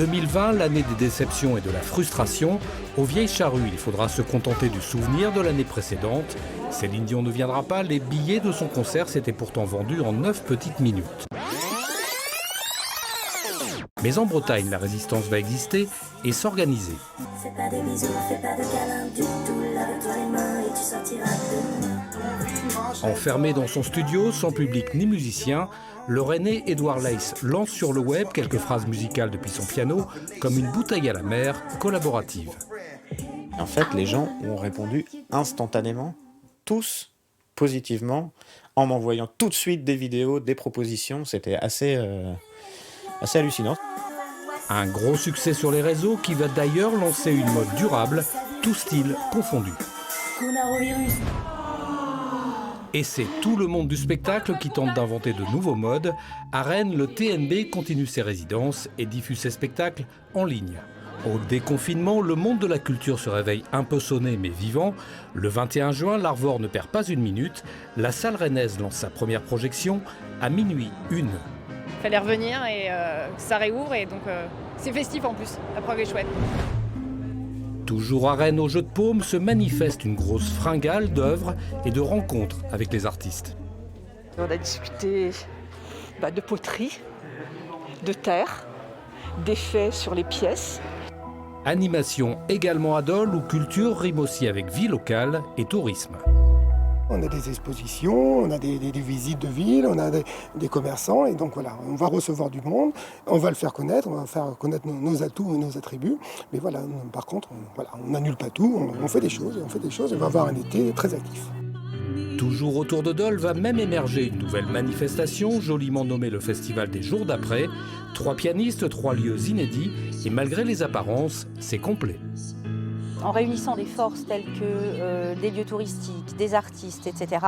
2020, l'année des déceptions et de la frustration. Aux Vieilles Charrues, il faudra se contenter du souvenir de l'année précédente. Céline Dion ne viendra pas, les billets de son concert s'étaient pourtant vendus en 9 petites minutes. Mais en Bretagne, la résistance va exister et s'organiser. Fais pas de bisous, fais pas de câlins du tout, lave-toi les mains et tu sortiras de... Enfermé dans son studio, sans public ni musicien, le Rennais Édouard Leys lance sur le web quelques phrases musicales depuis son piano, comme une bouteille à la mer collaborative. En fait, les gens ont répondu instantanément, tous positivement, en m'envoyant tout de suite des vidéos, des propositions. C'était assez hallucinant. Un gros succès sur les réseaux qui va d'ailleurs lancer une mode durable, tout style confondu. Coronavirus. Et c'est tout le monde du spectacle qui tente d'inventer de nouveaux modes. À Rennes, le TNB continue ses résidences et diffuse ses spectacles en ligne. Au déconfinement, le monde de la culture se réveille un peu sonné mais vivant. Le 21 juin, l'Arvor ne perd pas une minute. La salle rennaise lance sa première projection à minuit 1. Il fallait revenir et ça réouvre et donc c'est festif en plus, la preuve est chouette. Toujours à Rennes, au Jeu de Paume, se manifeste une grosse fringale d'œuvres et de rencontres avec les artistes. On a discuté de poterie, de terre, d'effets sur les pièces. Animation également à Dole, où culture rime aussi avec vie locale et tourisme. On a des expositions, on a des visites de ville, on a des commerçants et donc voilà, on va recevoir du monde, on va le faire connaître, on va faire connaître nos atouts et nos attributs. Mais voilà, par contre, on n'annule pas tout, on fait des choses, et on va avoir un été très actif. Toujours autour de Dole va même émerger une nouvelle manifestation, joliment nommée le Festival des Jours d'après. 3 pianistes, 3 lieux inédits, et malgré les apparences, c'est complet. En réunissant des forces telles que des lieux touristiques, des artistes, etc.,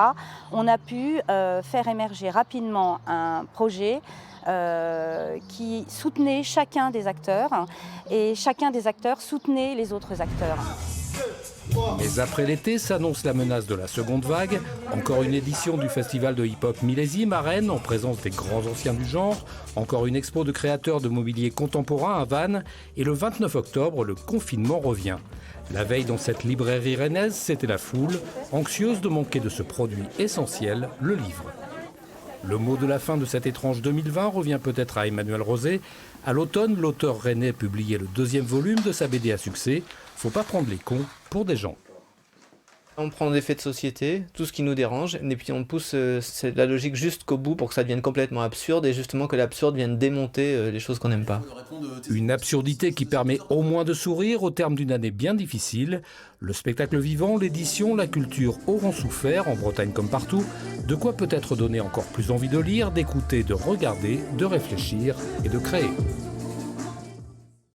on a pu faire émerger rapidement un projet qui soutenait chacun des acteurs et chacun des acteurs soutenait les autres acteurs. Mais après l'été s'annonce la menace de la seconde vague. Encore une édition du festival de hip-hop Millésime à Rennes en présence des grands anciens du genre. Encore une expo de créateurs de mobilier contemporain à Vannes. Et le 29 octobre, le confinement revient. La veille dans cette librairie rennaise, c'était la foule, anxieuse de manquer de ce produit essentiel, le livre. Le mot de la fin de cet étrange 2020 revient peut-être à Emmanuel Rosé. À l'automne, l'auteur rennais publiait le 2e volume de sa BD à succès. Faut pas prendre les cons pour des gens. On prend des faits de société, tout ce qui nous dérange, et puis on pousse la logique jusqu'au bout pour que ça devienne complètement absurde, et justement que l'absurde vienne démonter les choses qu'on n'aime pas. Une absurdité qui permet au moins de sourire au terme d'une année bien difficile. Le spectacle vivant, l'édition, la culture auront souffert, en Bretagne comme partout. De quoi peut-être donner encore plus envie de lire, d'écouter, de regarder, de réfléchir et de créer.